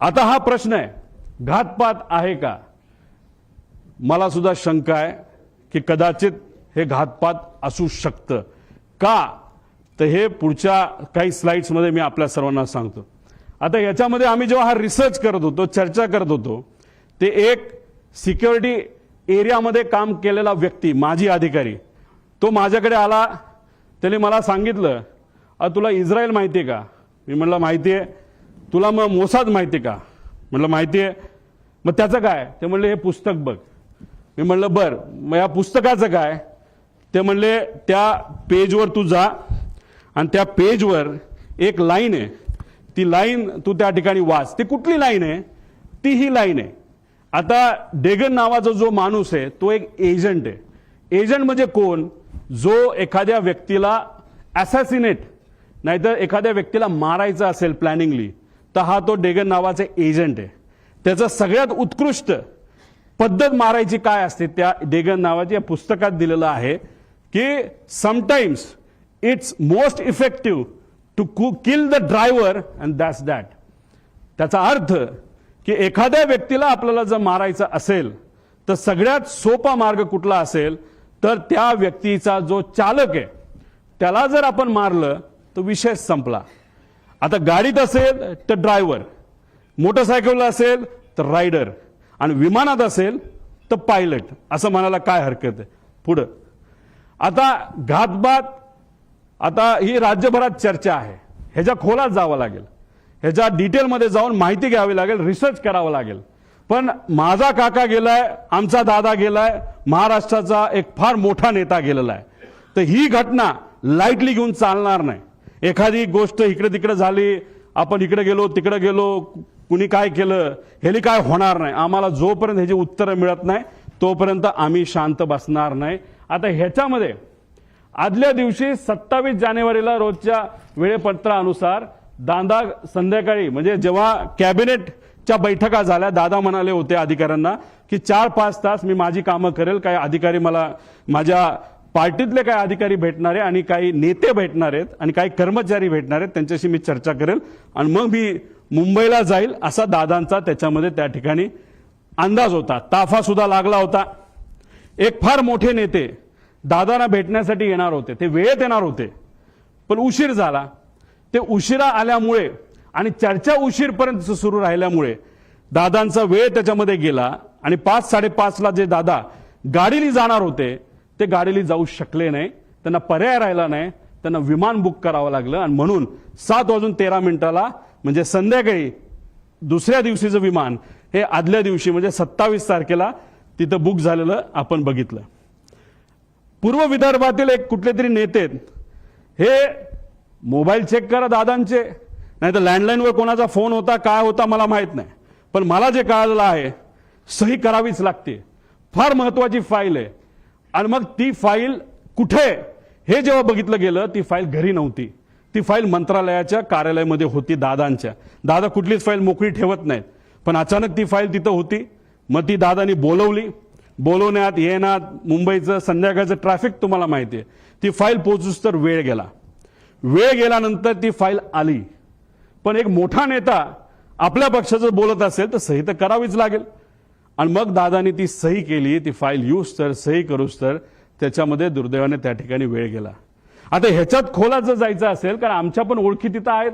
आता हा प्रश्न आहे, घातपात आहे का? मला सुद्धा शंका आहे की कदाचित हे घातपात असू शकतं का, तर हे पुढच्या काही स्लाइड्समध्ये मी आपल्या सर्वांना सांगतो. आता याच्यामध्ये आम्ही जेव्हा हा रिसर्च करत होतो, चर्चा करत होतो, ते एक सिक्युरिटी एरियामध्ये काम केलेला व्यक्ती, माजी अधिकारी, तो माझ्याकडे आला. त्याने मला सांगितलं, तुला इस्रायल माहिती आहे का? मी म्हटलं माहिती आहे. तुला मग मोसाद माहिती आहे का? म्हटलं माहिती आहे. मग त्याचं काय? ते म्हणले हे पुस्तक बघ. मी म्हटलं बर, मग या पुस्तकाचं काय? ते म्हणले त्या पेजवर तू जा आणि त्या पेजवर एक लाईन आहे, ती लाईन तू त्या ठिकाणी वाच. ती कुठली लाईन आहे? ती ही लाईन आहे. आता डेगन नावाचा जो माणूस आहे तो एक एजंट आहे. एजंट म्हणजे कोण? जो एखाद्या व्यक्तीला असॅसिनेट नाहीतर एखाद्या व्यक्तीला मारायचं असेल प्लॅनिंगली, तर हा तो डेगन नावाचा एजंट आहे. त्याचं सगळ्यात उत्कृष्ट पद्धत मारायची काय असते त्या डेगन नावाच्या पुस्तकात दिलेलं आहे की sometimes it's most effective to kill the driver and that's that. त्याचा अर्थ की एखाद्या व्यक्तीला आपल्याला जर मारायचं असेल तर सगळ्यात सोपा मार्ग कुठला असेल, तर त्या व्यक्तीचा जो चालक आहे त्याला जर आपण मारलं तर विषय संपला. आता गाडीत असेल तर ड्रायव्हर, मोटरसायकलला असेल तर रायडर, आणि विमानात असेल तर पायलट, असं म्हणायला काय हरकत आहे. पुढं आता घातपात, आता ही राज्यभरात चर्चा आहे. ह्याच्या खोलात जावं लागेल, ह्याच्या डिटेलमध्ये जाऊन माहिती घ्यावी लागेल, रिसर्च करावं लागेल. पण माझा काका गेलाय, आमचा दादा गेलाय, महाराष्ट्राचा एक फार मोठा नेता गेलेला आहे. तर ही घटना लाईटली घेऊन चालणार नाही. एखादी गोष्ट इकडे तिकडे झाली, आपण इकडे गेलो तिकडे गेलो, कुणी काय केलं, ह्याली काय होणार नाही. आम्हाला जोपर्यंत ह्याची उत्तरं मिळत नाही तोपर्यंत आम्ही शांत बसणार नाही. आता ह्याच्यामध्ये आदल्या दिवशी 27 जानेवारीला रोजच्या वेळेपत्रानुसार दादा संध्याकाळी, म्हणजे जेव्हा कॅबिनेटच्या बैठका झाल्या, दादा म्हणाले होते अधिकाऱ्यांना की 4-5 तास मी माझी कामं करेल. काही अधिकारी मला, माझ्या पार्टीतले काही अधिकारी भेटणार आहे आणि काही नेते भेटणार आहेत आणि काही कर्मचारी भेटणार आहेत, त्यांच्याशी मी चर्चा करेल आणि मग मी मुंबईला जाईल, असा दादांचा त्याच्यामध्ये त्या ठिकाणी अंदाज होता. ताफा सुद्धा लागला होता. एक फार मोठे नेते दादांना भेटण्यासाठी येणार होते, ते वेळेत येणार होते, पण उशीर झाला. ते उशिरा आल्यामुळे आणि चर्चा उशीरपर्यंत सुरू राहिल्यामुळे दादांचा वेळ त्याच्यामध्ये गेला आणि 5-5:30ला जे दादा गाडीने जाणार होते ते गाडीने जाऊ शकले नाही. त्यांना पर्याय राहिला नाही, त्यांना विमान बुक करावं लागलं आणि म्हणून 7:13 म्हणजे संध्याकाळी दुसऱ्या दिवशीचं विमान हे आदल्या दिवशी म्हणजे 27 तारखेला तिथं बुक झालेलं आपण बघितलं. पूर्व विदर्भातील एक कुठले तरी नेते, हे मोबाईल चेक करा दादांचे, नाही तर लँडलाईनवर कोणाचा फोन होता काय होता मला माहित नाही, पण मला जे कळालेलं आहे सही करावीच लागते. फार महत्वाची फाईल आहे. आणि मग ती फाईल कुठे हे जेव्हा बघितलं गेलं, ती फाईल घरी नव्हती, ती फाईल मंत्रालयाच्या कार्यालयामध्ये होती दादांच्या. दादा कुठलीच फाईल मोकळी ठेवत नाहीत, पण अचानक ती फाईल तिथं होती. मग ती दादांनी बोलवली. बोलवण्यात येण्यात मुंबईचं संध्याकाळचं ट्रॅफिक तुम्हाला माहिती आहे. ती फाईल पोहोचूस तर वेळ गेला. वेळ गेल्यानंतर ती फाईल आली. पण एक मोठा नेता आपल्या पक्षाचं बोलत असेल तर सही तर करावीच लागेल. आणि मग दादांनी ती सही केली. ती फाईल यूज तर सही करूस तर त्याच्यामध्ये दुर्दैवाने त्या ठिकाणी वेळ गेला. आता ह्याच्यात खोलात जर जायचं असेल, कारण आमच्या पण ओळखी तिथं आहेत,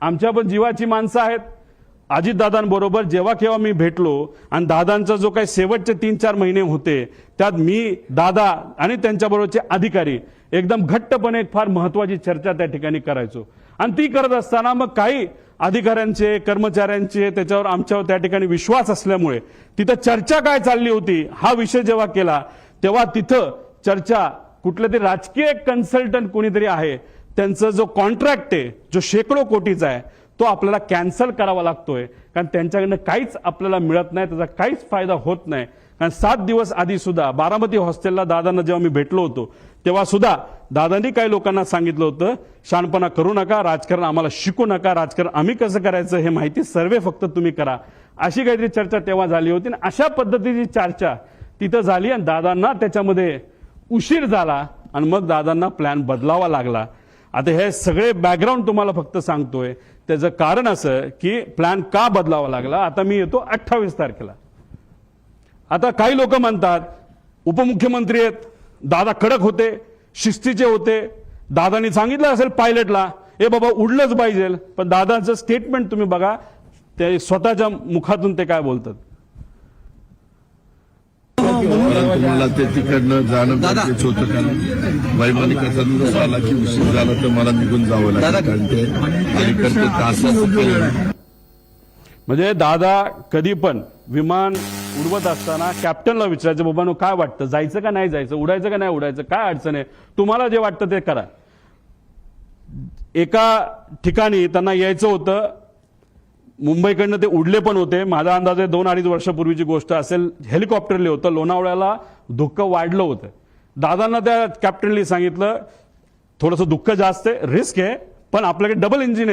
आमच्या पण जीवाची माणसं आहेत. अजितदादांबरोबर जेव्हा केव्हा मी भेटलो आणि दादांचा जो काही शेवटचे 3-4 महिने होते त्यात मी, दादा आणि त्यांच्याबरोबरचे अधिकारी एकदम घट्टपणे एक फार महत्वाची चर्चा त्या ठिकाणी करायचो. आणि ती करत असताना मग काही अधिकाऱ्यांचे, कर्मचाऱ्यांचे त्याच्यावर आमच्यावर त्या ठिकाणी विश्वास असल्यामुळे तिथं चर्चा काय चालली होती हा विषय जेव्हा केला, तेव्हा तिथं चर्चा कुठले तरी राजकीय कन्सल्टंट कोणीतरी आहे, त्यांचा जो कॉन्ट्रॅक्ट आहे जो शेकडो कोटीचा आहे तो आपल्याला कॅन्सल करावा लागतोय. कारण त्यांच्याकडनं काहीच आपल्याला मिळत नाही, त्याचा काहीच फायदा होत नाही. कारण 7 दिवस आधी सुद्धा बारामती हॉस्टेलला दादांना जेव्हा मी भेटलो होतो तेव्हा सुद्धा दादांनी काही लोकांना सांगितलं होतं, शहाणपणा करू नका, राजकारण आम्हाला शिकू नका, राजकारण आम्ही कसं करायचं हे माहिती सर्वे फक्त तुम्ही करा, अशी काहीतरी चर्चा तेव्हा झाली होती. आणि अशा पद्धतीची चर्चा तिथं झाली आणि दादांना त्याच्यामध्ये उशीर झाला आणि मग दादांना प्लॅन बदलावा लागला. आता हे सगळे बॅकग्राऊंड तुम्हाला फक्त सांगतोय. त्याचं कारण असं की प्लॅन का बदलावा लागला. आता मी येतो 28 तारखेला. आता काही लोक म्हणतात उपमुख्यमंत्री आहेत, दादा कडक होते, शिस्तीचे होते, दादांनी सांगितलं असेल पायलटला ए बाबा उडलंच पाहिजे. पण दादाचं स्टेटमेंट तुम्ही बघा, ते स्वतःच्या मुखातून ते काय बोलतात. तुम्हाला ते तिकडनं जाणं गरजेचं होतं, कारण वैमानिकाचा दिवस आला की उशीर झाला तर मला निघून जावं लागलं, कारण ते अलीकडचे तास. म्हणजे दादा कधी पण विमान उडवत असताना कॅप्टनला विचारायचं बाबांनो काय वाटतं, जायचं का नाही जायचं, उडायचं का नाही उडायचं, काय अडचण आहे, तुम्हाला जे वाटतं ते करा. एका ठिकाणी त्यांना यायचं होतं, मुंबईकडनं ते उडले पण होते. माझा अंदाज आहे 2-2.5 वर्षापूर्वीची गोष्ट असेल. हेलिकॉप्टरले होतं, लोणावळ्याला धुक्क वाढलं होतं. दादांना त्या कॅप्टनली सांगितलं थोडंसं दुःख जास्त आहे, रिस्क आहे, पण आपल्याकडे डबल इंजिन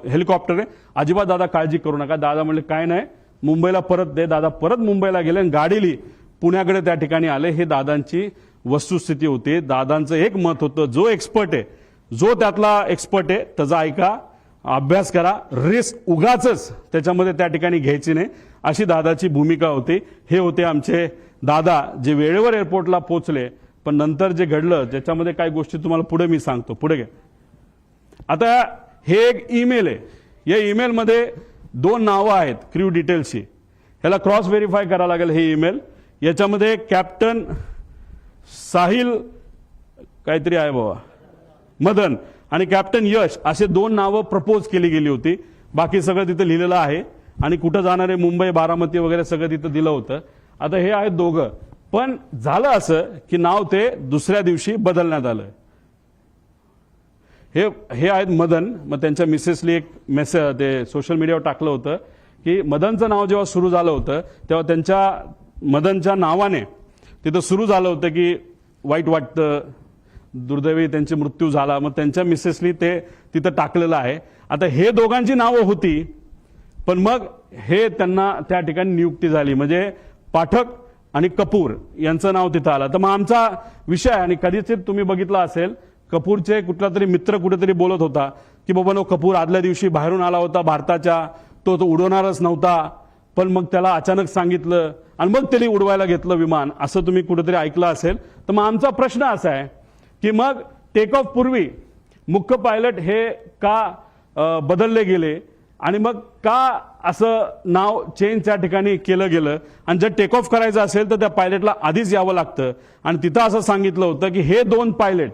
हेलिकॉप्टर आहे, अजिबात दादा काळजी करू नका. दादा म्हणले काय नाही, मुंबईला परत दे. दादा परत मुंबईला गेले आणि गाडीली पुण्याकडे त्या ठिकाणी आले. हे दादांची वस्तुस्थिती होती. दादांचं एक मत होतं, जो एक्सपर्ट आहे, जो त्यातला एक्सपर्ट आहे त्याचा ऐका, अभ्यास करा, रिस्क उगाचच त्याच्यामध्ये त्या ठिकाणी घ्यायची नाही, अशी दादाची भूमिका होती. हे होते आमचे दादा, जे वेळेवर एअरपोर्टला पोहोचले. पण नंतर जे घडलं त्याच्यामध्ये काही गोष्टी तुम्हाला पुढे मी सांगतो. पुढे घ्या. आता हे एक ईमेल आहे. या ईमेलमध्ये 2 नावं आहेत क्रू डिटेल्सची. ह्याला क्रॉस व्हेरीफाय करावं लागेल हे ईमेल. याच्यामध्ये कॅप्टन साहिल काहीतरी आहे बाबा मदन आणि कॅप्टन यश असे 2 नावं प्रपोज केली गेली होती. बाकी सगळं तिथं लिहिलेलं आहे आणि कुठं जाणारे मुंबई बारामती वगैरे सगळं तिथं दिलं होतं. आता हे आहेत दोघं. पण झालं असं की नाव ते दुसऱ्या दिवशी बदलण्यात आलं. हे आहेत मदन. मग त्यांच्या मिसेसली एक मेसेज ते सोशल मीडियावर टाकलं होतं की मदनचं नाव जेव्हा सुरू झालं होतं तेव्हा त्यांच्या मदनच्या नावाने तिथं सुरू झालं होतं की वाईट वाटतं, दुर्दैवी त्यांची मृत्यू झाला. मग त्यांच्या मिसेसनी ते तिथं टाकलेलं आहे. आता हे दोघांची नावं होती, पण मग हे त्यांना त्या ठिकाणी नियुक्ती झाली. म्हणजे पाठक आणि कपूर यांचं नाव तिथं आलं. तर मग आमचा विषय आणि कधीच तुम्ही बघितलं असेल, कपूरचे कुठला तरी मित्र कुठेतरी बोलत होता की बाबा नो कपूर आदल्या दिवशी बाहेरून आला होता भारताच्या, तो उडवणारच नव्हता, पण मग त्याला अचानक सांगितलं आणि मग त्यांनी उडवायला घेतलं विमान, असं तुम्ही कुठेतरी ऐकलं असेल. तर मग आमचा प्रश्न असा आहे की मग टेक ऑफ पूर्वी मुख्य पायलट हे का बदलले गेले आणि मग का असं नाव चेंज त्या ठिकाणी केलं गेलं. आणि जर टेक ऑफ करायचं असेल तर त्या पायलटला आधीच यावं लागतं. आणि तिथं असं सांगितलं होतं की हे 2 पायलट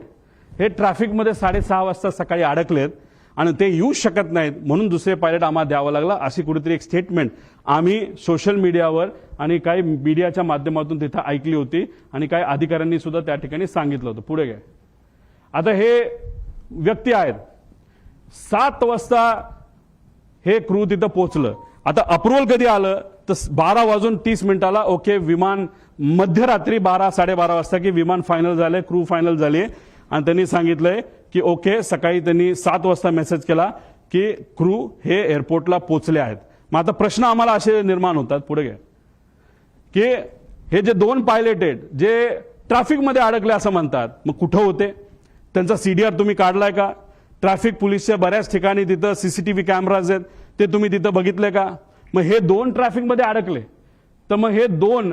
हे ट्रॅफिकमध्ये 6:30 वाजता सकाळी अडकलेत आणि ते येऊ शकत नाहीत, म्हणून दुसरे पायलट आम्हाला द्यावं लागला, अशी कुठेतरी एक स्टेटमेंट आम्ही सोशल मीडियावर आणि काही मीडियाच्या माध्यमातून तिथं ऐकली होती आणि काही अधिकाऱ्यांनी सुद्धा त्या ठिकाणी सांगितलं होतं. पुढे घ्या. आता हे व्यक्ती आहेत, 7 वाजता हे क्रू तिथं पोहोचलं. आता अप्रुव्हल कधी आलं तर 12:30 ओके, विमान मध्यरात्री 12-12:30 वाजता की विमान फायनल झालंय, क्रू फायनल झाली आणि त्यांनी सांगितलंय की ओके. सकाळी त्यांनी 7 वाजता मेसेज केला की क्रू हे एअरपोर्टला पोहोचले आहेत. मग आता प्रश्न आम्हाला असे निर्माण होतात. पुढे घ्या. की हे जे 2 पायलट आहेत जे ट्रॅफिकमध्ये अडकले असं म्हणतात, मग कुठं होते, त्यांचा CDR तुम्ही काढलाय का? ट्रॅफिक पोलीसच्या बऱ्याच ठिकाणी तिथं CCTV कॅमेराज आहेत, ते तुम्ही तिथं बघितले का? मग हे 2 ट्रॅफिकमध्ये अडकले तर मग हे 2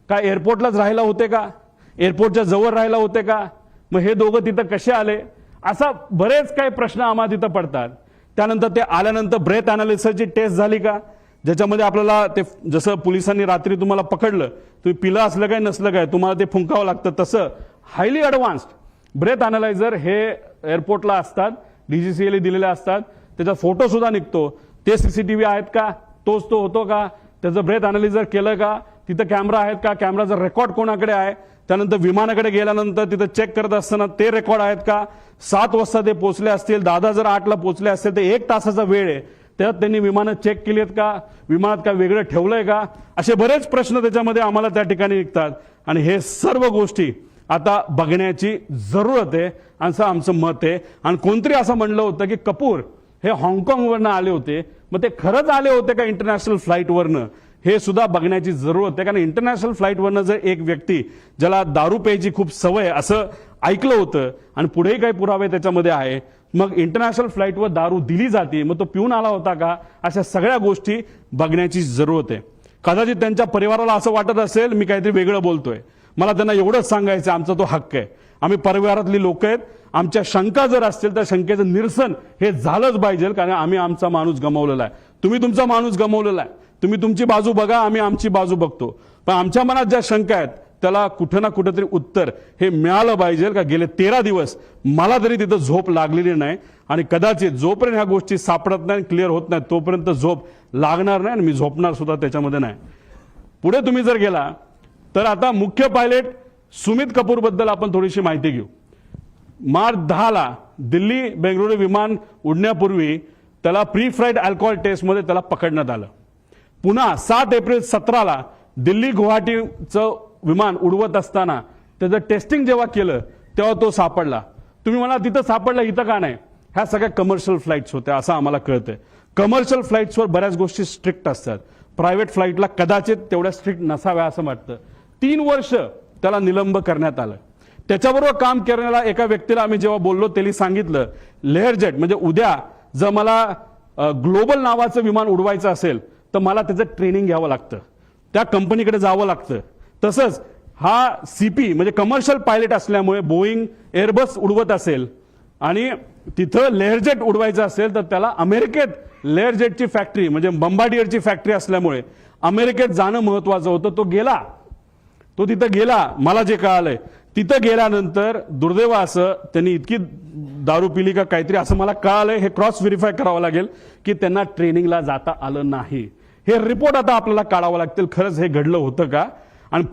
काय एअरपोर्टलाच राहायला होते का? एअरपोर्टच्या जवळ राहायला होते का? मग हे दोघं तिथं कसे आले? असा बरेच काही प्रश्न आम्हाला तिथं पडतात. त्यानंतर ते आल्यानंतर ब्रेथ अनालिसिसची टेस्ट झाली का, ज्याच्यामध्ये आपल्याला ते जसं पोलिसांनी रात्री तुम्हाला पकडलं, तुम्ही पिलं असलं काय नसलं काय तुम्हाला ते फुंकावं लागतं, तसं हायली ॲडव्हान्स्ड ब्रेथ अनालायझर हे एअरपोर्टला असतात, DGCA दिलेले असतात. त्याचा फोटो सुद्धा निघतो. ते CCTV आहेत का, तोच तो होतो का, त्याचं ब्रेथ अनालिझर केलं का, तिथं कॅमेरा आहेत का, कॅमेराचा रेकॉर्ड कोणाकडे आहे, त्यानंतर विमानाकडे गेल्यानंतर तिथं चेक करत असताना ते रेकॉर्ड आहेत का. 7 वाजता ते पोहोचले असतील, दादा जर 8ला पोहोचले असतील तर 1 तासाचा वेळ आहे, त्यात त्यांनी विमानं चेक केली आहेत का, विमानात काय वेगळं ठेवलंय का, असे बरेच प्रश्न त्याच्यामध्ये आम्हाला त्या ठिकाणी निघतात. आणि हे सर्व गोष्टी आता बघण्याची जरूरत आहे असं आमचं मत आहे. आणि कोणतरी असं म्हणलं होतं की कपूर हे हाँगकाँगवरनं आले होते, मग ते खरंच आले होते का इंटरनॅशनल फ्लाईटवरनं, हे सुद्धा बघण्याची जरूरत आहे. कारण इंटरनॅशनल फ्लाईटवरनं जर एक व्यक्ती ज्याला दारू प्यायची खूप सवय असं ऐकलं होतं आणि पुढेही काही पुरावे त्याच्यामध्ये आहे, मग इंटरनॅशनल फ्लाईटवर दारू दिली जाते, मग तो पिऊन आला होता का? अशा सगळ्या गोष्टी बघण्याची जरूरत आहे. कदाचित त्यांच्या परिवाराला असं वाटत असेल मी काहीतरी वेगळं बोलतोय. मला त्यांना एवढंच सांगायचं, आमचा तो हक्क आहे. आम्ही परिवारातली लोक आहेत. आमच्या शंका जर असतील तर शंकेचं निरसन हे झालंच पाहिजे, कारण आम्ही आमचा माणूस गमावलेला आहे. तुम्ही तुमचा माणूस गमावलेला आहे. तुम्ही तुमची बाजू बघा, आम्ही आमची बाजू बघतो. पण आमच्या मनात ज्या शंका आहेत त्याला कुठं ना कुठेतरी उत्तर हे मिळालं पाहिजे. का गेले 13 दिवस मला तरी तिथं झोप लागलेली नाही, आणि कदाचित जोपर्यंत ह्या गोष्टी सापडत नाही, क्लिअर होत नाही, तोपर्यंत झोप लागणार नाही, आणि मी झोपणार सुद्धा त्याच्यामध्ये नाही. पुढे तुम्ही जर गेला तर आता मुख्य पायलट सुमित कपूर बद्दल आपण थोडीशी माहिती घेऊ. मार्च 10 दिल्ली बेंगळुरू विमान उडण्यापूर्वी त्याला प्री फ्लाईट अल्कोहोल टेस्टमध्ये त्याला पकडण्यात आलं. पुन्हा 7 एप्रिल 17 दिल्ली गुवाहाटीचं विमान उडवत असताना त्याचं टेस्टिंग जेव्हा केलं तेव्हा तो सापडला. तुम्ही म्हणा तिथं सापडला, इथं का नाही? ह्या सगळ्या कमर्शियल फ्लाईट्स होत्या असं आम्हाला कळतंय. कमर्शियल फ्लाईट्सवर बऱ्याच गोष्टी स्ट्रिक्ट असतात. प्रायव्हेट फ्लाईटला कदाचित तेवढ्या स्ट्रिक्ट नसाव्या असं वाटतं. 3 वर्ष त्याला निलंब करण्यात आलं. त्याच्याबरोबर काम करण्याला एका व्यक्तीला आम्ही जेव्हा बोललो त्यांनी सांगितलं, लेअरजेट म्हणजे उद्या जर मला ग्लोबल नावाचं विमान उडवायचं असेल तर मला त्याचं ट्रेनिंग घ्यावं लागतं, त्या कंपनीकडे जावं लागतं. तसंच हा सीपी म्हणजे कमर्शियल पायलट असल्यामुळे बोईंग एअरबस उडवत असेल आणि तिथं लेअरजेट उडवायचं असेल तर त्याला अमेरिकेत लेअरजेटची फॅक्टरी म्हणजे बंबार्डियरची फॅक्टरी असल्यामुळे अमेरिकेत जाणं महत्वाचं होतं. तो तिथं गेला. मला जे कळालंय तिथं गेल्यानंतर दुर्दैव असं त्यांनी इतकी दारू पिली का काहीतरी असं मला कळालंय. हे क्रॉस व्हेरीफाय करावं लागेल की त्यांना ट्रेनिंगला जाता आलं नाही. हे रिपोर्ट आता आपल्याला काढावं लागतील, खरंच हे घडलं होतं का, आणि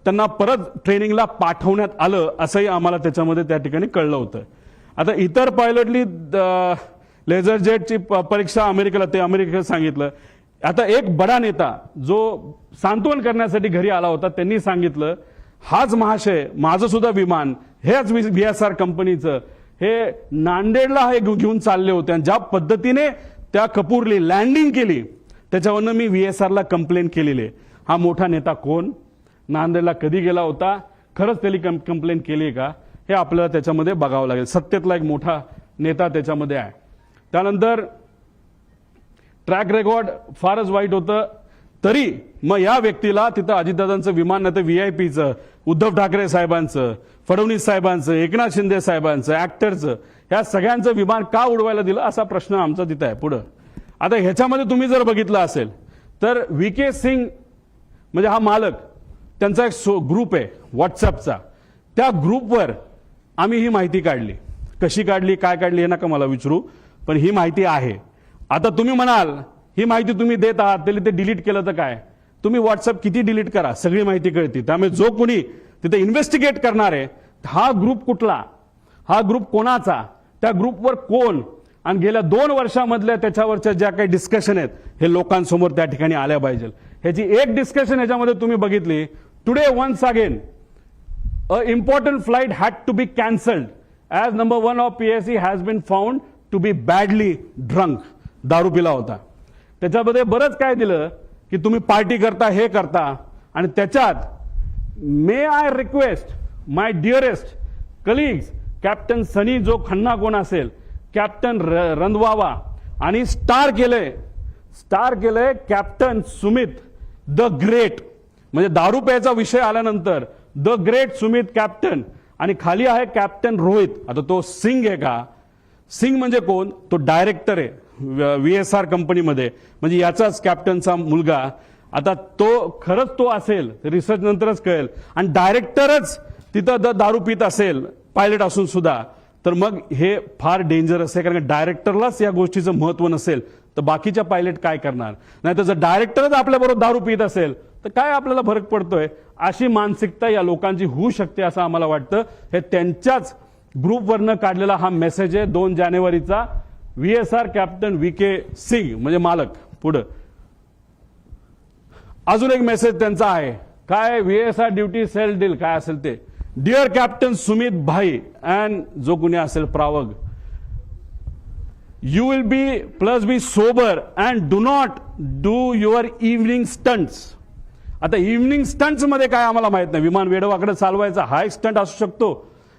त्यांना परत ट्रेनिंगला पाठवण्यात आलं असंही आम्हाला त्याच्यामध्ये त्या ठिकाणी कळलं होतं. आता इतर पायलटली लेझर जेटची परीक्षा अमेरिकेत सांगितलं. आता एक बडा नेता जो सांत्वन करण्यासाठी घरी आला होता त्यांनी सांगितलं, हाच महाशय माझं सुद्धा विमान हेच VSR कंपनीचं हे नांदेडला हे घेऊन चालले होते, आणि ज्या पद्धतीने त्या कपूरली लँडिंग केली त्याच्यावरनं मी VSRला कंप्लेंट केलेली आहे. हा मोठा नेता कोण, नांदेडला कधी गेला होता, खरंच त्यांनी कंप्लेंट केली का, हे आपल्याला त्याच्यामध्ये बघावं लागेल. सत्तेतला एक मोठा नेता त्याच्यामध्ये आहे. त्यानंतर ट्रॅक रेकॉर्ड फारच वाईट होतं. तरी मग या व्यक्तीला तिथं अजितदादांचं विमान नाही तर VIPचं, उद्धव ठाकरे साहेबांचं, फडणवीस साहेबांचं, एकनाथ शिंदे साहेबांचं, ऍक्टरचं, ह्या सगळ्यांचं विमान का उडवायला दिलं असा प्रश्न आमचा तिथं आहे. पुढं आता ह्याच्यामध्ये तुम्ही जर बघितलं असेल तर VK सिंग म्हणजे हा मालक, त्यांचा एक ग्रुप आहे व्हॉट्सअपचा. त्या ग्रुपवर आम्ही ही माहिती काढली. कशी काढली, काय काढली हे नका मला विचारू, पण ही माहिती आहे. आता तुम्ही म्हणाल ही माहिती तुम्ही देत आहात त्याला ते डिलीट केलं तर काय? तुम्ही व्हॉट्सअप किती डिलीट करा, सगळी माहिती कळते. त्यामुळे जो कोणी तिथे इन्व्हेस्टिगेट करणार आहे, हा ग्रुप कुठला, हा ग्रुप कोणाचा, त्या ग्रुपवर कोण, आणि गेल्या 2 वर्षामधल्या त्याच्यावरच्या ज्या काही डिस्कशन आहेत हे लोकांसमोर त्या ठिकाणी आल्या पाहिजे. ह्याची एक डिस्कशन ह्याच्यामध्ये तुम्ही बघितली, today once again a important flight had to be cancelled as number 1 of PSC has been found to be badly drunk. दारू पिला होता. त्याच्यामध्ये बरंच काय दिलं की तुम्ही पार्टी करता, हे करता, आणि त्याच्यात may I request my dearest colleagues captain Sunny जो खन्ना कोण असेल, कॅप्टन रंधवावा, आणि स्टार केलंय कॅप्टन सुमित द ग्रेट. म्हणजे दारू प्यायचा विषय आल्यानंतर द ग्रेट सुमित कॅप्टन, आणि खाली आहे कॅप्टन रोहित. आता तो सिंग आहे का? सिंग म्हणजे कोण? तो डायरेक्टर आहे VSR कंपनीमध्ये, म्हणजे याचाच कॅप्टनचा मुलगा. आता तो खरंच तो असेल रिसर्च नंतरच कळेल, आणि डायरेक्टरच तिथं दारू पित असेल पायलट असून सुद्धा, तर मग हे फार डेंजरस आहे. कारण डायरेक्टरलाच या गोष्टीचं महत्व नसेल तर बाकीच्या पायलट काय करणार? नाही तर जर डायरेक्टरच आपल्याबरोबर दारू पित असेल तर काय आपल्याला फरक पडतोय? अशी मानसिकता या लोकांची होऊ शकते असं आम्हाला वाटतं. हे त्यांच्याच ग्रुपवरनं काढलेला हा मेसेज आहे 2 जानेवारीचा. VSR कॅप्टन VK सिंग म्हणजे मालक. पुढं अजून एक मेसेज त्यांचा आहे, काय VSR ड्युटी सेल डील काय असेल ते. डिअर कॅप्टन सुमित भाई अँड जो कुणी असेल प्रावग, you will be sober and do not do your evening stunts. आता इव्हनिंग स्टंट्स मध्ये काय आम्हाला माहित नाही. विमान वेडवाकडे चालवायचा हा एक स्टंट असू शकतो,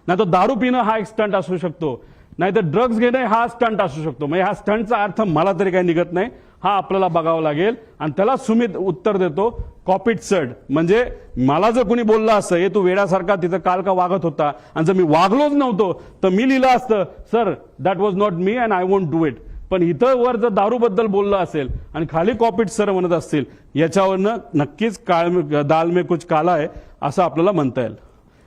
नाही तो दारू पिणं हा एक स्टंट असू शकतो. नाही तर ड्रग्ज घेणे हा स्टंट असू शकतो. म्हणजे हा स्टंटचा अर्थ मला तरी काही निघत नाही. हा आपल्याला बघावं लागेल. आणि त्याला सुमित उत्तर देतो, कॉपीड सड. म्हणजे मला जर कोणी बोललं असतं हे तू वेड्यासारखा तिथं काल का वागत होता, आणि जर मी वागलोच नव्हतो तर मी लिहिलं असतं sir that was not me and I won't do it. पण इथं वर जर दारूबद्दल बोललं असेल आणि खाली कॉपीड सर म्हणत असतील, याच्यावरनं नक्कीच दाल में कुछ काला आहे असं आपल्याला म्हणता येईल.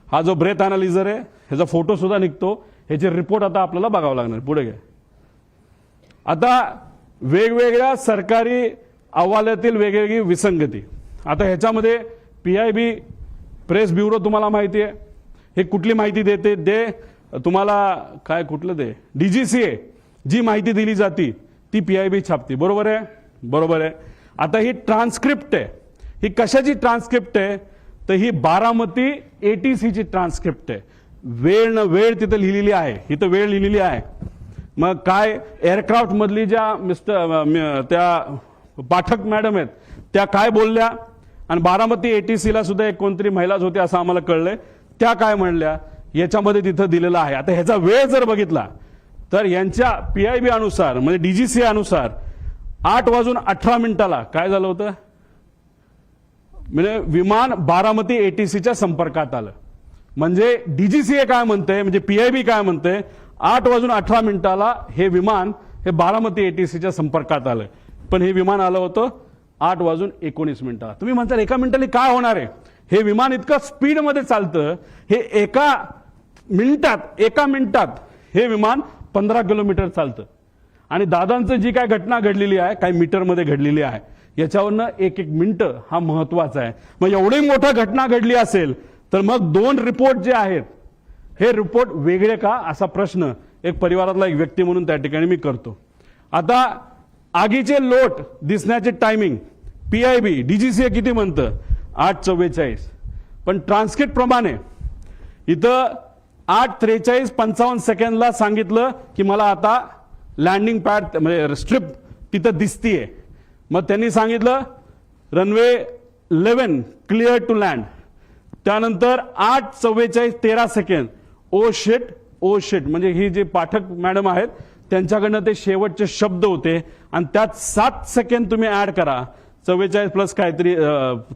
हा जो ब्रेथ अनालिझर आहे ह्याचा फोटो सुद्धा निघतो. ह्याचे रिपोर्ट आता आपल्याला बघावं लागणार. पुढे घ्या. आता वेगवेगळ्या सरकारी अहवालातील वेगवेगळी विसंगती. आता ह्याच्यामध्ये PIB प्रेस ब्युरो तुम्हाला माहिती आहे, हे कुठली माहिती देते, तुम्हाला काय कुठलं ते DGCA जी माहिती दिली जाती ती PIB छापते. बरोबर आहे, बरोबर आहे. आता ही ट्रान्सक्रिप्ट आहे. ही कशाची ट्रान्सक्रिप्ट आहे तर ही बारामती ATCची ट्रान्सक्रिप्ट आहे. वेळ न वेळ तिथं लिहिलेली आहे. इथं वेळ लिहिलेली आहे. मग काय एअरक्राफ्ट मधली ज्या त्या पाठक मॅडम आहेत त्या काय बोलल्या, आणि बारामती ATCला सुद्धा एक कोणतरी महिलाच होती असं आम्हाला कळलंय, त्या काय म्हणल्या याच्यामध्ये तिथं दिलेलं आहे. आता ह्याचा वेळ जर बघितला तर यांच्या PIB अनुसार म्हणजे DGCA अनुसार 8:18 काय झालं होतं, म्हणजे विमान बारामती ATCच्या संपर्कात आलं. म्हणजे DGCA काय म्हणते, म्हणजे PIB काय म्हणते, 8:18 हे विमान हे बारामती ATCच्या संपर्कात आलं. पण हे विमान आलं होतं 8:19. तुम्ही म्हणता एका मिनिटाला काय होणार आहे, हे विमान इतकं स्पीडमध्ये चालतं, हे एका मिनिटात हे विमान 15 किलोमीटर चालतं. आणि दादांचं जी काय घटना घडलेली आहे काही मीटरमध्ये घडलेली आहे, याच्यावरनं एक मिनिटं हा महत्वाचा आहे. मग एवढी मोठी घटना घडली असेल तर मग 2 रिपोर्ट जे आहेत हे रिपोर्ट वेगळे का असा प्रश्न एक परिवारातला एक व्यक्ती म्हणून त्या ठिकाणी मी करतो. आता आगीचे लोट दिसण्याचे टायमिंग PIB DGCA किती म्हणतं 8:44, पण ट्रान्सक्रिप्ट प्रमाणे इथं 8:43:55 सांगितलं की मला आता लँडिंग पॅड म्हणजे स्ट्रिप तिथं दिसतीये. मग त्यांनी सांगितलं रनवे 11 क्लिअर टू लँड. त्यानंतर 8:44:13 ओ शिट म्हणजे ही जी पाठक मॅडम आहेत त्यांच्याकडनं ते शेवटचे शब्द होते, आणि त्यात 7 सेकंद तुम्ही ऍड करा, 44 प्लस काहीतरी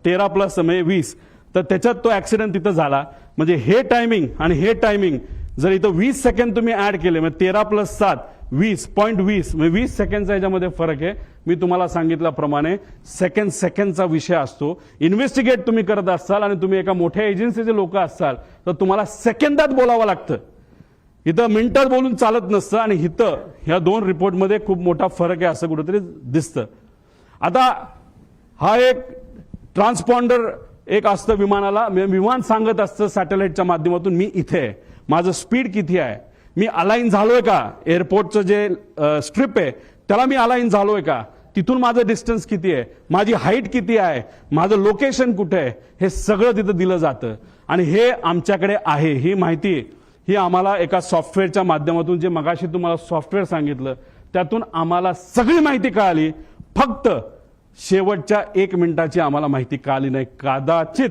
13 प्लस म्हणजे 20, तर त्याच्यात तो ऍक्सिडेंट तिथं झाला. म्हणजे हे टायमिंग आणि हे टायमिंग जर इथं 20 सेकंद तुम्ही ऍड केले, म्हणजे 13 प्लस 7 20.20 म्हणजे 20 सेकंडचा याच्यामध्ये फरक आहे. मी तुम्हाला सांगितल्याप्रमाणे सेकंडचा विषय असतो. इन्व्हेस्टिगेट तुम्ही करत असाल आणि तुम्ही एका मोठ्या एजन्सीचे लोक असाल तर तुम्हाला सेकंदात बोलावं लागतं. इथं मिनिटात बोलून चालत नसतं. आणि इथं ह्या 2 रिपोर्टमध्ये खूप मोठा फरक आहे असं कुठेतरी दिसतं. आता हा एक ट्रान्सपॉन्डर एक असतं विमानाला, विमान सांगत असतं सॅटेलाइटच्या माध्यमातून मी इथे आहे, माझं स्पीड किती आहे, मी अलाइन झालोय का, एअरपोर्टचं जे स्ट्रिप आहे त्याला मी अलाइन झालोय का, तिथून माझं डिस्टन्स किती आहे, माझी हाईट किती आहे, माझं लोकेशन कुठे आहे, हे सगळं तिथं दिलं जातं. आणि हे आमच्याकडे आहे. ही माहिती ही आम्हाला एका सॉफ्टवेअरच्या माध्यमातून, जे मगाशी तुम्हाला सॉफ्टवेअर सांगितलं त्यातून आम्हाला सगळी माहिती कळाली. फक्त शेवटच्या 1 मिनिटाची आम्हाला माहिती कळाली नाही. कदाचित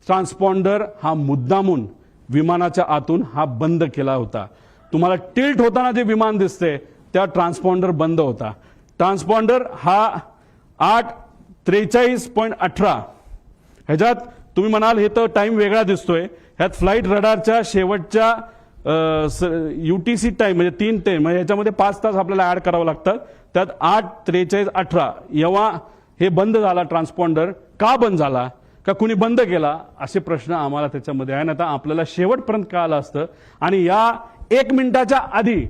ट्रान्सपॉन्डर हा मुद्दामून विमानाच्या आतून हा बंद केला होता. तुम्हाला टिल्ट होताना जे विमान दिसते त्या ट्रान्सपॉन्डर बंद होता. ट्रान्सपॉन्डर हा 8:43.18 ह्याच्यात तुम्ही म्हणाल हे तर टाइम वेगळा दिसतोय. ह्यात फ्लाईट रडारच्या शेवटच्या UTC टाइम म्हणजे 3 ते म्हणजे ह्याच्यामध्ये 5 तास आपल्याला ऍड करावं लागतात. त्यात 8:43.18 जेव्हा हे बंद झाला ट्रान्सपॉन्डर, का बंद झाला, का कुणी बंद केला, असे प्रश्न आम्हाला त्याच्यामध्ये आहे. आता आपल्याला शेवटपर्यंत कळालं असतं. आणि या 1 मिनिटाच्या आधी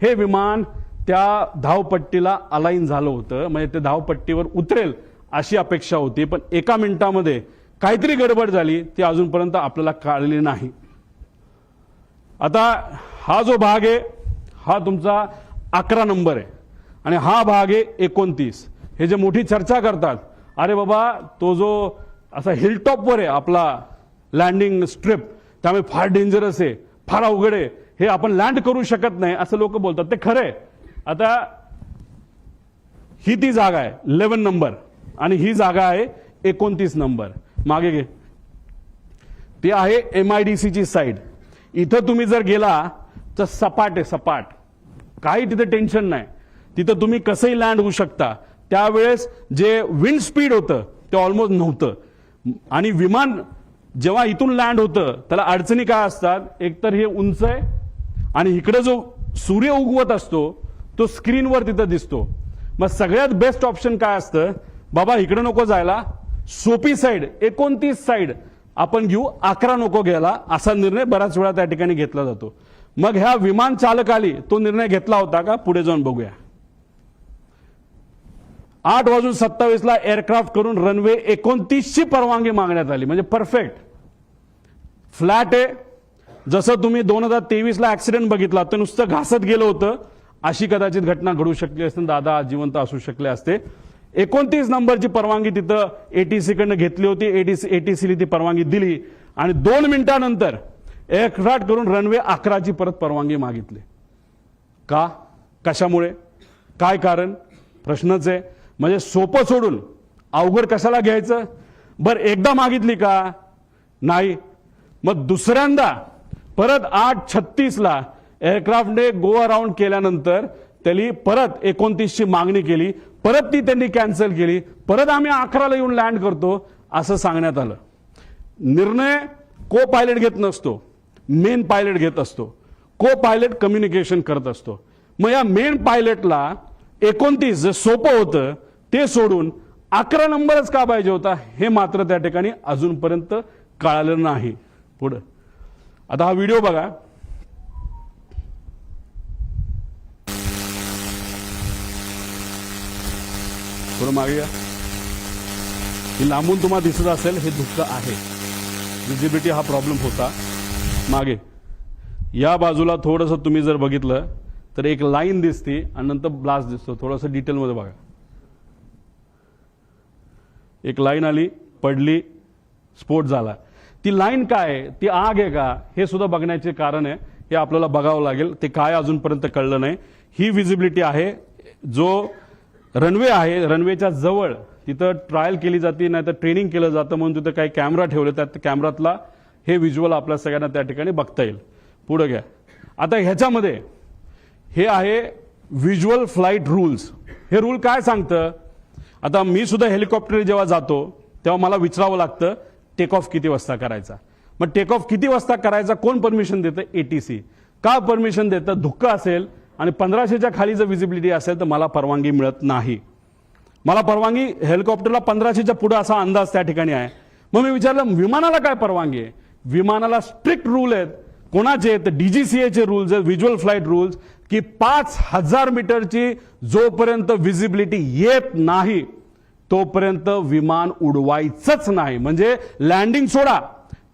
हे विमान त्या धावपट्टीला अलाइन झालं होतं, म्हणजे ते धावपट्टीवर उतरेल अशी अपेक्षा होती. पण 1 मिनिटामध्ये काहीतरी गडबड झाली, ती अजूनपर्यंत आपल्याला कळलेली नाही. आता हा जो भाग आहे हा तुमचा 11 नंबर आहे आणि हा भाग आहे 29. हे जे मोठी चर्चा करतात, अरे बाबा तो जो असा हिलटॉपवर आहे आपला लँडिंग स्ट्रिप, त्यामुळे फार डेंजरस आहे, फार अवघड आहे, हे आपण लँड करू शकत नाही असं लोक बोलतात. ते खरंय. आता ही ती जागा आहे 11 नंबर आणि ही जागा आहे 29 नंबर. मागे घे. ती आहे MIDCची साईड. इथं तुम्ही जर गेला तर सपाट आहे, सपाट. काही तिथे टेन्शन नाही. तिथं तुम्ही कसंही लँड होऊ शकता. त्यावेळेस जे विंड स्पीड होतं ते ऑलमोस्ट नव्हतं. आणि विमान जेव्हा इथून लँड होतं त्याला अडचणी काय असतात, एकतर हे उंच आहे आणि इकडे जो सूर्य उगवत असतो तो स्क्रीनवर तिथं दिसतो. मग सगळ्यात बेस्ट ऑप्शन काय असतं, बाबा इकडे नको जायला, सोपी साईड 29 साईड आपण घेऊ, 11 नको घ्यायला, असा निर्णय बऱ्याच वेळा त्या ठिकाणी घेतला जातो. मग ह्या विमान चालकाली तो निर्णय घेतला होता का, पुढे जाऊन बघूया. 8:27 एअरक्राफ्ट करून रनवे 29 ची परवानगी मागण्यात आली. म्हणजे परफेक्ट फ्लॅट आहे. जसं तुम्ही 2023 ऍक्सिडेंट बघितला तर नुसतं घासत गेलं होतं, अशी कदाचित घटना घडू शकली असते. दादा जिवंत असू शकले असते. 29 नंबरची परवानगी तिथं एटीसी कडनं घेतली होती. एटीसीला ती परवानगी दिली आणि 2 मिनिटांनंतर एअरक्राफ्ट करून रनवे 11 ची परत परवानगी मागितली. का, कशामुळे, काय कारण, प्रश्नच आहे. म्हणजे सोपं सोडून अवघड कशाला घ्यायचं. बरं एकदा मागितली का, नाही. मग दुसऱ्यांदा परत 8:36 एअरक्राफ्टने गो अराउंड केल्यानंतर त्यांनी परत 29 ची मागणी केली. परत ती त्यांनी कॅन्सल केली. परत आम्ही 11ला येऊन लँड करतो असं सांगण्यात आलं. निर्णय को पायलट घेत नसतो, मेन पायलट घेत असतो. को पायलट कम्युनिकेशन करत असतो. मग या मेन पायलटला 29 जे सोपं होतं ते सोडून 11 नंबरच का पाहिजे होता, हे मात्र त्या ठिकाणी अजूनपर्यंत कळालं नाही. पुढे आता हा व्हिडिओ बघा. थोडं मागे या. ही लांबून तुम्हाला दिसत असेल, हे धुकं आहे. विजिबिलिटी हा प्रॉब्लेम होता. मागे या बाजूला थोडंसं तुम्ही जर बघितलं तर एक लाईन दिसते आणि नंतर ब्लास्ट दिसतो. थोडंसं डिटेलमध्ये बघा. एक लाईन आली, पडली, स्फोट झाला. ती लाईन काय आहे, ती आग आहे का, हे सुद्धा बघण्याचे कारण आहे. हे आपल्याला बघावं लागेल. ते काय अजूनपर्यंत कळलं नाही. ही विजिबिलिटी आहे. जो रनवे आहे, रनवेच्या जवळ तिथं ट्रायल केली जाते, नाही तर ट्रेनिंग केलं जातं, म्हणून तिथं काही कॅमेरा ठेवले. त्या कॅमेरातला हे व्हिज्युअल आपल्या सगळ्यांना त्या ठिकाणी बघता येईल. पुढे घ्या. आता ह्याच्यामध्ये हे आहे व्हिज्युअल फ्लाईट रूल्स. हे रूल काय सांगतं, आता मी सुद्धा हेलिकॉप्टर जेव्हा जातो तेव्हा मला विचारावं लागतं टेक ऑफ किती वाजता करायचा. मग टेक ऑफ किती वाजता करायचा कोण परमिशन देतं, एटीसी. का परमिशन देतं, धुक्क असेल आणि 1500च्या खाली जर विजिबिलिटी असेल तर मला परवानगी मिळत नाही. मला परवानगी हेलिकॉप्टरला 1500च्या पुढे असा अंदाज त्या ठिकाणी आहे. मग मी विचारलं विमानाला काय परवानगी आहे. विमानाला स्ट्रिक्ट रूल आहेत. कोणाचे आहेत, डीजीसीएचे रूल्स आहेत, व्हिज्युअल फ्लाईट रूल्स, की 5000 मीटरची जोपर्यंत विजिबिलिटी येत नाही तोपर्यंत विमान उडवायचंच नाही. म्हणजे लँडिंग सोडा,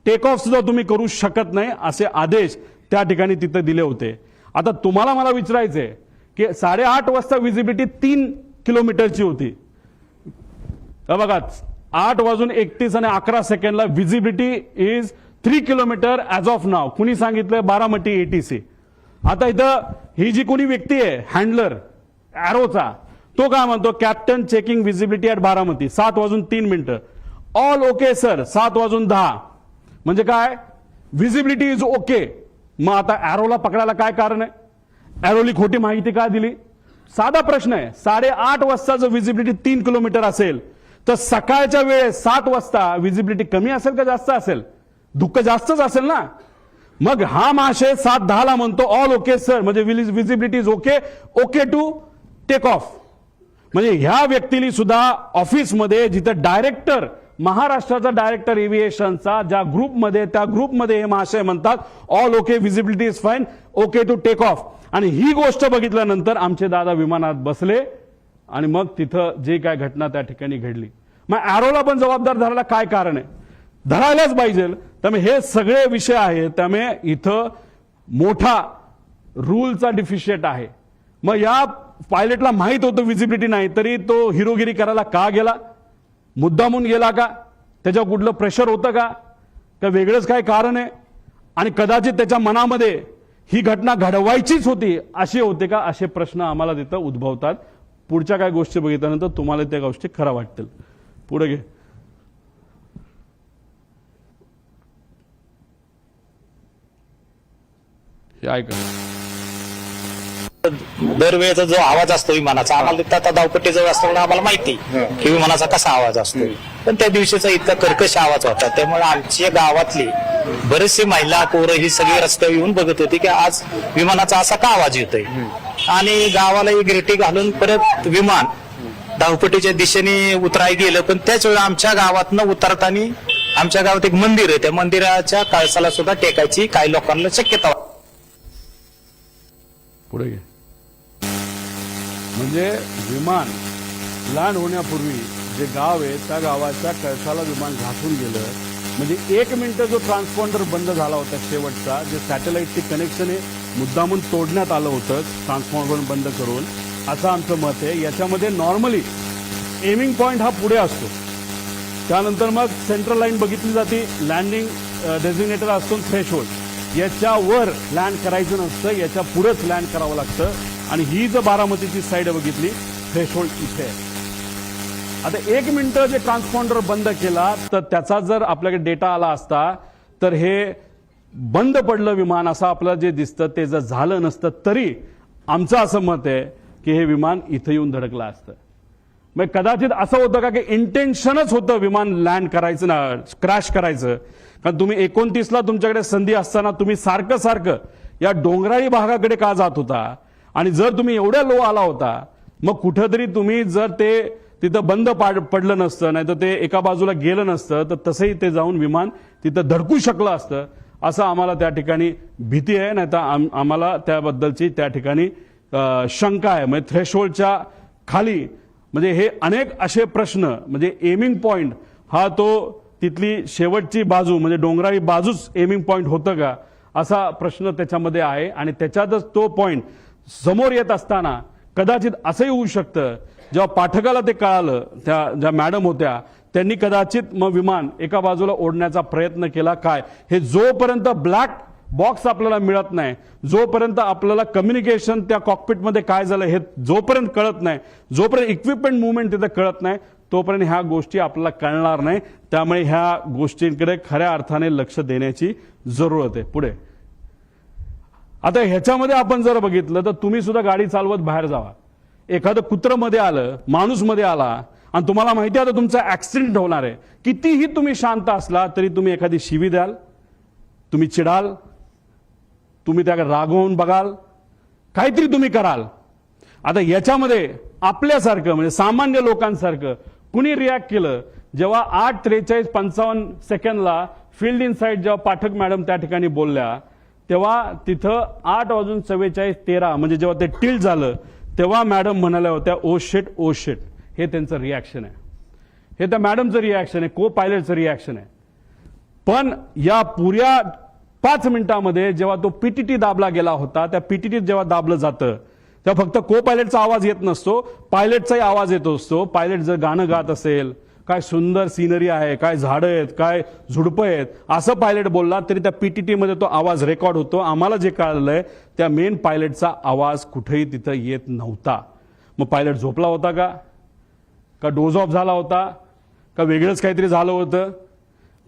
टेक ऑफ सुद्धा तुम्ही करू शकत नाही, असे आदेश त्या ठिकाणी तिथे दिले होते. आता तुम्हाला मला विचारायचंय की 8:30 वाजता विजिबिलिटी 3 किलोमीटरची होती. बघा 8:31 आणि 11 सेकंडला visibility is 3 kilometre as of now. कुणी सांगितलं, बारामती एटीसी. आता इथं ही जी कोणी व्यक्ती आहे हँडलर एरोचा, तो काय म्हणतो, captain checking visibility at Baramati 7:03. All okay sir 7:10. म्हणजे काय, विजिबिलिटी इज ओके. मग आता एरोला पकडायला काय कारण आहे, एरोली खोटी माहिती का दिली. साधा प्रश्न आहे. 8:30 वाजता जर विजिबिलिटी 3 किलोमीटर असेल तर सकाळच्या वेळेस 7 वाजता विजिबिलिटी कमी असेल का जास्त असेल, धुक्क जास्तच असेल ना. मग हा महाशय 7:10 म्हणतो ऑल ओके सर, म्हणजे visibility is okay, okay to take off. म्हणजे ह्या व्यक्तीने सुद्धा ऑफिसमध्ये जिथं डायरेक्टर, महाराष्ट्राचा डायरेक्टर एव्हिएशनचा ज्या ग्रुपमध्ये, त्या ग्रुपमध्ये हे महाशय म्हणतात all okay, visibility is fine, okay to take off. आणि ही गोष्ट बघितल्यानंतर आमचे दादा विमानात बसले आणि मग तिथं जे काय घटना त्या ठिकाणी घडली. मग एरोला पण जबाबदार धरायला काय कारण आहे, धरायलाच पाहिजे. त्यामुळे हे सगळे विषय आहेत. त्यामुळे इथं मोठा रूलचा डिफिशिएट आहे. मग या पायलटला माहित होतं विजिबिलिटी नाही, तरी तो हिरोगिरी करायला का गेला, मुद्दामून गेला का, त्याच्यावर कुठलं प्रेशर होतं का वेगळंच काय कारण आहे. आणि कदाचित त्याच्या मनामध्ये ही घटना घडवायचीच होती असे होते का, असे प्रश्न आम्हाला तिथं उद्भवतात. पुढच्या काय गोष्टी बघितल्यानंतर तुम्हाला त्या गोष्टी खऱ्या वाटतील. पुढे घे. हे ऐका. दरवेळेचा जो आवाज असतो विमानाचा आम्हाला तिथं आता धावपट्टीजवळ असल्यामुळे आम्हाला माहिती की विमानाचा कसा आवाज असतो. पण त्या दिवशीचा इतका कर्कश आवाज होता, त्यामुळे आमच्या गावातली बरेचसे महिला पोरं ही सगळी रस्त्यावर येऊन बघत होती की आज विमानाचा असा का आवाज येतोय. आणि गावाला एक रेटी घालून परत विमान धावपट्टीच्या दिशेने उतराय गेलं. पण त्याच वेळी आमच्या गावातनं उतरताना आमच्या गावात एक मंदिर आहे, त्या मंदिराच्या कळसाला सुद्धा टेकायची काही लोकांना शक्यता. पुढे घे. म्हणजे विमान लँड होण्यापूर्वी जे गाव आहे त्या गावाच्या कळसाला विमान घासून गेलं. म्हणजे 1 मिनिट जो ट्रान्सपॉन्डर बंद झाला होता शेवटचा, जे सॅटेलाइटची कनेक्शन आहे मुद्दामून तोडण्यात आलं होतं ट्रान्सपॉन्डर बंद करून, असं आमचं मत आहे. याच्यामध्ये नॉर्मली एमिंग पॉईंट हा पुढे असतो, त्यानंतर मग सेंट्रल लाईन बघितली जाते, लँडिंग डेझिग्नेटर असतो, थ्रेशोल्ड याच्यावर लँड करायचं नसतं, याच्या पुढेच लँड करावं लागतं. आणि ही जर बारामतीची साईड बघितली, थ्रेशोल्ड इथे आहे. आता 1 मिनिट जे ट्रान्सपॉन्डर बंद केला तर त्याचा जर आपल्याकडे डेटा आला असता तर हे बंद पडलं विमान असं आपलं जे दिसतं ते जर झालं नसतं तरी आमचं असं मत आहे की हे विमान इथं येऊन धडकलं असतं. मग कदाचित असं होतं का की इंटेन्शनच होतं विमान लँड करायचं ना, क्रॅश करायचं. कारण तुम्ही 29ला तुमच्याकडे संधी असताना तुम्ही सारखं सारखं या डोंगराळी भागाकडे का जात होता. आणि जर तुम्ही एवढ्या लो आला होता मग कुठंतरी तुम्ही जर ते तिथं बंद पडलं नसतं, नाही तर ते एका बाजूला गेलं नसतं तर तसंही ते जाऊन विमान तिथं धडकू शकलं असतं, असं आम्हाला त्या ठिकाणी भीती आहे. नाही तर आम्हाला त्याबद्दलची त्या ठिकाणी शंका आहे. म्हणजे थ्रेशोल्डच्या खाली म्हणजे हे अनेक असे प्रश्न, म्हणजे एमिंग पॉइंट हा तो तिथली शेवटची बाजू म्हणजे डोंगराळी बाजूच एमिंग पॉइंट होतं का असा प्रश्न त्याच्यामध्ये आहे. आणि त्याच्यातच तो पॉइंट समोर येत असताना कदाचित असंही होऊ शकतं, जेव्हा पाठकाला ते कळालं, त्या ज्या मॅडम होत्या त्यांनी कदाचित मग विमान एका बाजूला ओढण्याचा प्रयत्न केला. काय हे जोपर्यंत ब्लॅक बॉक्स आपल्याला मिळत नाही, जोपर्यंत आपल्याला कम्युनिकेशन त्या कॉकपिटमध्ये काय झालं हे जोपर्यंत कळत नाही, जोपर्यंत इक्विपमेंट मुवमेंट तिथे कळत नाही, तोपर्यंत ह्या गोष्टी आपल्याला कळणार नाही. त्यामुळे ह्या गोष्टींकडे खऱ्या अर्थाने लक्ष देण्याची जरूरत आहे. पुढे आता ह्याच्यामध्ये आपण जर बघितलं तर तुम्ही सुद्धा गाडी चालवत बाहेर जावा, एखादं कुत्रं मध्ये आलं, माणूस मध्ये आला आणि तुम्हाला माहिती आहे आता तुमचा ऍक्सिडेंट होणार आहे, कितीही तुम्ही शांत असला तरी तुम्ही एखादी शिवी द्याल, तुम्ही चिडाल, तुम्ही त्याकडे रागवून बघाल, काहीतरी तुम्ही कराल. आता याच्यामध्ये आपल्यासारखं म्हणजे सामान्य लोकांसारखं कुणी रिॲक्ट केलं जेव्हा 8:43:55 फील्ड इन साईड जेव्हा पाठक मॅडम त्या ठिकाणी बोलल्या तेव्हा तिथं 8:44:13 म्हणजे जेव्हा ते टिल्ट झालं तेव्हा मॅडम म्हणाल्या होत्या ओ शिट ओ शिट. हे त्यांचं रिॲक्शन आहे, हे त्या मॅडमचं रिॲक्शन आहे, को पायलटचं रिॲक्शन आहे. पण या पुऱ्या 5 मिनिटांमध्ये जेव्हा तो पीटीटी दाबला गेला होता, त्या पीटीटी जेव्हा दाबलं जातं तेव्हा फक्त को पायलटचा आवाज येत नसतो, पायलटचाही आवाज येत असतो. पायलट जर गाणं गात असेल, काय सुंदर सिनरी आहे, काय झाडं आहेत, काय झुडपं आहेत असं पायलट बोलला तरी त्या पीटीटी मध्ये तो आवाज रेकॉर्ड होतो. आम्हाला जे कळलंय त्या मेन पायलटचा आवाज कुठेही तिथं येत नव्हता. मग पायलट झोपला होता का डोज ऑफ झाला होता का वेगळंच काहीतरी झालं होतं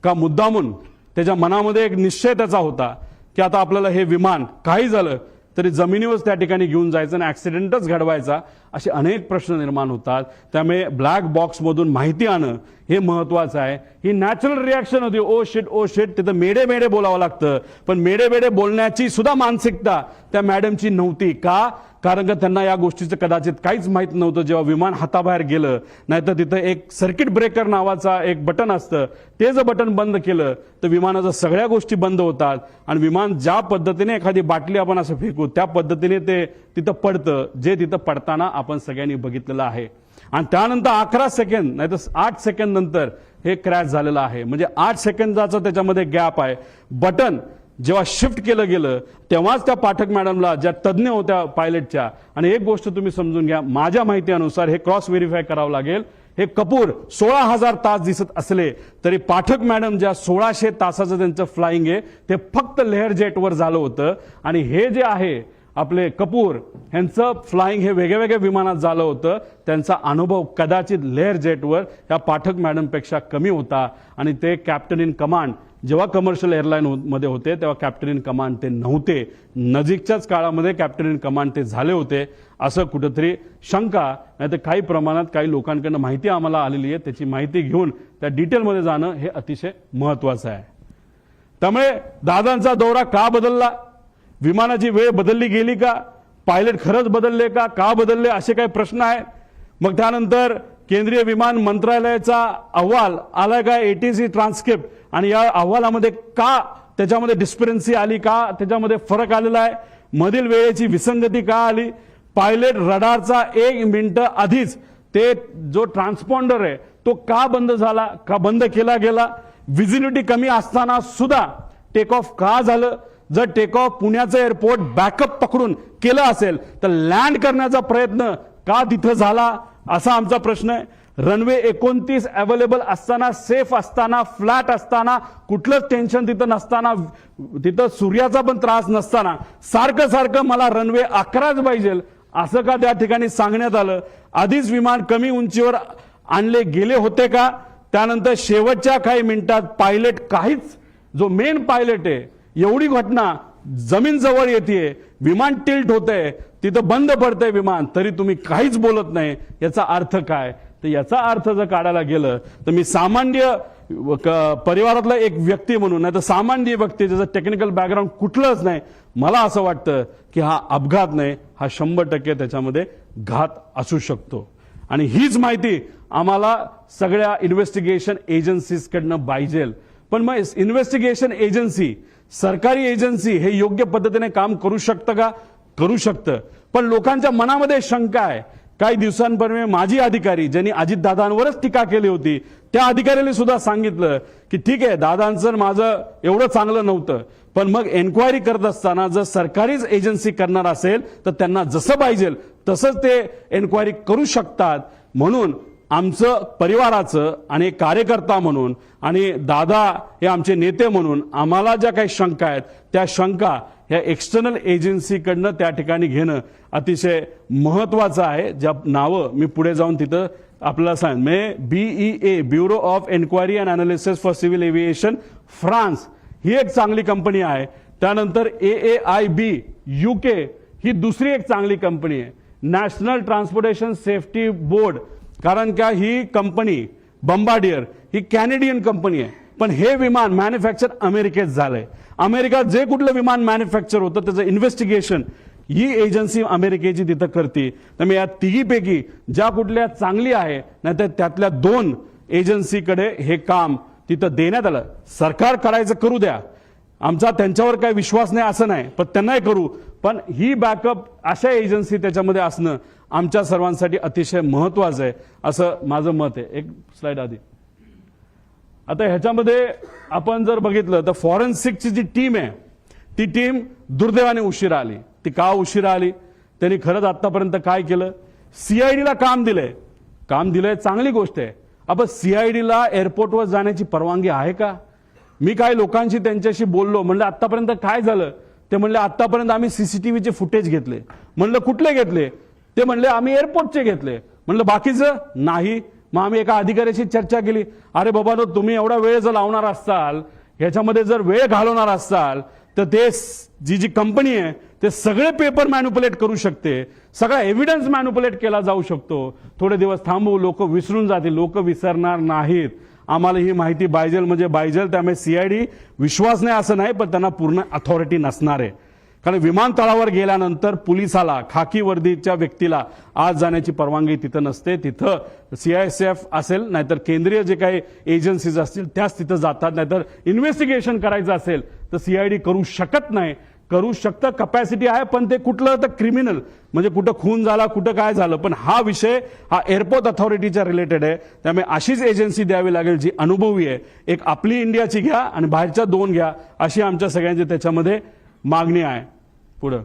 का मुद्दामून त्याच्या मनामध्ये एक निश्चय त्याचा होता की आता आपल्याला हे विमान काही झालं तरी जमिनीवर त्या ठिकाणी घेऊन जायचं आणि ऍक्सिडेंटच घडवायचा, असे अनेक प्रश्न निर्माण होतात. त्यामुळे ब्लॅक बॉक्समधून माहिती आणणं हे महत्वाचं आहे. ही नॅचरल रिॲक्शन होती, ओ शिट ओ शिट. तिथं मेडे मेडे बोलावं लागतं, पण मेडे मेडे बोलण्याची सुद्धा मानसिकता त्या मॅडमची नव्हती. का? कारण का त्यांना या गोष्टीचं कदाचित काहीच माहीत नव्हतं. जेव्हा विमान हाताबाहेर गेलं, नाहीतर तिथं एक सर्किट ब्रेकर नावाचा एक बटन असतं, ते जर बटन बंद केलं तर विमानाच्या सगळ्या गोष्टी बंद होतात आणि विमान ज्या पद्धतीने एखादी बाटली आपण असं फेकू त्या पद्धतीने ते तिथं पडतं, जे तिथं पडताना आपण सगळ्यांनी बघितलेलं आहे. आणि त्यानंतर 11 सेकंद नाही तर 8 सेकंद नंतर हे क्रॅश झालेलं आहे. म्हणजे 8 सेकंदाचा त्याच्यामध्ये गॅप आहे. बटन जेव्हा शिफ्ट केलं गेलं तेव्हाच त्या पाठक मॅडमला, ज्या तज्ज्ञ होत्या पायलटच्या, आणि एक गोष्ट तुम्ही समजून घ्या, माझ्या माहितीनुसार हे क्रॉस व्हेरीफाय करावं लागेल, हे कपूर 16,000 तास दिसत असले तरी पाठक मॅडम ज्या 1600 तासाचं त्यांचं फ्लाइंग आहे ते फक्त लेअर जेटवर झालं होतं. आणि हे जे आहे आपले कपूर यांचं फ्लाइंग हे वेगळ्या वेगळ्या विमानात झालं होतं. त्यांचा अनुभव कदाचित लेअर जेटवर या पाठक मॅडमपेक्षा कमी होता आणि ते कॅप्टन इन कमांड जेव्हा कमर्शियल एअरलाईन मध्ये होते तेव्हा कॅप्टन इन कमांड ते नव्हते, नजीकच्याच काळामध्ये कॅप्टन इन कमांड ते झाले होते, असं कुठंतरी शंका नाही तर काही प्रमाणात काही लोकांकडनं माहिती आम्हाला आलेली आहे, त्याची माहिती घेऊन त्या डिटेलमध्ये जाणं हे अतिशय महत्वाचं आहे. त्यामुळे दादांचा दौरा का बदलला, विमानाची वेळ बदलली गेली का, पायलट खरंच बदलले का बदलले, असे काही प्रश्न आहेत. मग त्यानंतर केंद्रीय विमान मंत्रालयाचा अहवाल आलाय का, एटीसी ट्रान्सक्रिप्ट, आणि या अहवालामध्ये का त्याच्यामध्ये डिस्परन्सी आली, का त्याच्यामध्ये फरक आलेला आहे, मधील वेळेची विसंगती का आली, पायलट रडारचा 1 मिनिट आधीच ते जो ट्रान्सपॉन्डर आहे तो का बंद झाला, का बंद केला गेला, व्हिजिबिलिटी कमी असताना सुद्धा टेक ऑफ का झालं, जर टेक ऑफ पुण्याचं एअरपोर्ट बॅकअप पकडून केलं असेल तर लँड करण्याचा प्रयत्न का तिथं झाला, असा आमचा प्रश्न आहे. रनवे 29 अवेलेबल असताना, सेफ असताना, फ्लॅट असताना, कुठलंच टेन्शन तिथं नसताना, तिथं सूर्याचा पण त्रास नसताना सारखं सारखं मला रनवे 11च पाहिजे असं का त्या ठिकाणी सांगण्यात आलं. आधीच विमान कमी उंचीवर आणले गेले होते का, त्यानंतर शेवटच्या काही मिनिटात पायलट काहीच, जो मेन पायलट आहे, एवढी घटना जमीन जवळ येते, विमान टिल्ट होतंय, तिथं बंद पडतंय विमान, तरी तुम्ही काहीच बोलत नाही, याचा अर्थ काय. तर याचा अर्थ जर काढायला गेलं तर मी सामान्य परिवारातला एक व्यक्ती म्हणून, नाही तर सामान्य व्यक्ती ज्याचं टेक्निकल बॅकग्राऊंड कुठलंच नाही, मला असं वाटतं की हा अपघात नाही, हा 100% त्याच्यामध्ये घात असू शकतो. आणि हीच माहिती आम्हाला सगळ्या इन्व्हेस्टिगेशन एजन्सीजकडनं पाहिजे. पण मग इन्व्हेस्टिगेशन एजन्सी, सरकारी एजन्सी हे योग्य पद्धतीने काम करू शकतं का, करू शकतं. पण लोकांच्या मनामध्ये शंका आहे. काही दिवसांपूर्वी माजी अधिकारी ज्यांनी अजितदादांवरच टीका केली होती, त्या अधिकाऱ्याने सुद्धा सांगितलं की ठीक आहे, दादांचं माझं एवढं चांगलं नव्हतं, पण मग एन्क्वायरी करत असताना जर सरकारीच एजन्सी करणार असेल तर त्यांना जसं पाहिजे तसंच ते एन्क्वायरी करू शकतात. म्हणून आमचं परिवाराचं आणि एक कार्यकर्ता म्हणून आणि दादा हे आमचे नेते म्हणून आम्हाला ज्या काही शंका आहेत त्या शंका ह्या एक्सटर्नल एजन्सीकडनं त्या ठिकाणी घेणं अतिशय महत्वाचं आहे. ज्या नावं मी पुढे जाऊन तिथं आपल्याला सांग, BEA bureau of enquiry and analysis for civil aviation France ही एक चांगली कंपनी आहे. त्यानंतर AAIB UK ही दुसरी एक चांगली कंपनी आहे. नॅशनल ट्रान्सपोर्टेशन सेफ्टी बोर्ड, कारण का ही कंपनी बंबार्डियर ही कॅनेडियन कंपनी आहे, पण हे विमान मॅन्युफॅक्चर अमेरिकेत झालंय. अमेरिकात जे कुठलं विमान मॅन्युफॅक्चर होतं त्याचं इन्व्हेस्टिगेशन ही एजन्सी अमेरिकेची तिथं करते. त्यामुळे या तिघीपैकी ज्या कुठल्या चांगली आहे, नाहीतर त्यातल्या 2 एजन्सीकडे हे काम तिथं देण्यात आलं. सरकार करायचं करू द्या, आमचा त्यांच्यावर काही विश्वास नाही असं नाही, पण त्यांनाही करू, पण ही बॅकअप अशा एजन्सी त्याच्यामध्ये असणं आमच्या सर्वांसाठी अतिशय महत्वाचं आहे असं माझं मत आहे. एक स्लाइड आधी. आता ह्याच्यामध्ये आपण जर बघितलं तर फॉरेन्सिकची जी टीम आहे ती टीम दुर्दैवाने उशिरा आली. ती का उशिरा आली, त्यांनी खरंच आतापर्यंत काय केलं, CIDला काम दिलंय, चांगली गोष्ट आहे. आपण CIDला एअरपोर्टवर जाण्याची परवानगी आहे का. मी काही लोकांशी त्यांच्याशी बोललो, म्हणलं आतापर्यंत काय झालं, ते म्हणले आतापर्यंत आम्ही CCTVचे फुटेज घेतले. म्हणलं कुठले घेतले, ते म्हणले आम्ही एअरपोर्टचे घेतले. म्हणलं बाकीचं नाही. मग आम्ही एका अधिकाऱ्याशी चर्चा केली, अरे बाबा नो, तुम्ही एवढा वेळ जर लावणार असाल, ह्याच्यामध्ये जर वेळ घालवणार असाल तर ते जी कंपनी आहे ते सगळे पेपर मॅन्युपुलेट करू शकते, सगळा एव्हिडन्स मॅन्युपुलेट केला जाऊ शकतो. थोडे दिवस थांबू, लोक विसरून जातील. लोक विसरणार नाहीत. आम्हाला ही माहिती पाहिजे म्हणजे पाहिजे. त्यामुळे CID विश्वास नाही असं नाही, पण त्यांना पूर्ण अथॉरिटी नसणार आहे. कारण विमानतळावर गेल्यानंतर पोलिसाला, खाकी वर्दीच्या व्यक्तीला आज जाण्याची परवानगी तिथं नसते. तिथं CISF असेल, नाहीतर केंद्रीय जे काही एजन्सीज असतील त्याच तिथं जातात. नाहीतर इन्व्हेस्टिगेशन करायचं असेल तर CID करू शकत नाही. करू शकतं, कपॅसिटी आहे, पण ते कुठलं तर क्रिमिनल म्हणजे कुठं खून झाला, कुठं काय झालं. पण हा विषय हा एअरपोर्ट अथॉरिटीच्या रिलेटेड आहे. त्यामुळे अशीच एजन्सी द्यावी लागेल जी अनुभवी आहे. एक आपली इंडियाची घ्या आणि बाहेरच्या 2 घ्या, अशी आमच्या सगळ्यांची त्याच्यामध्ये मागणी आहे. पुढं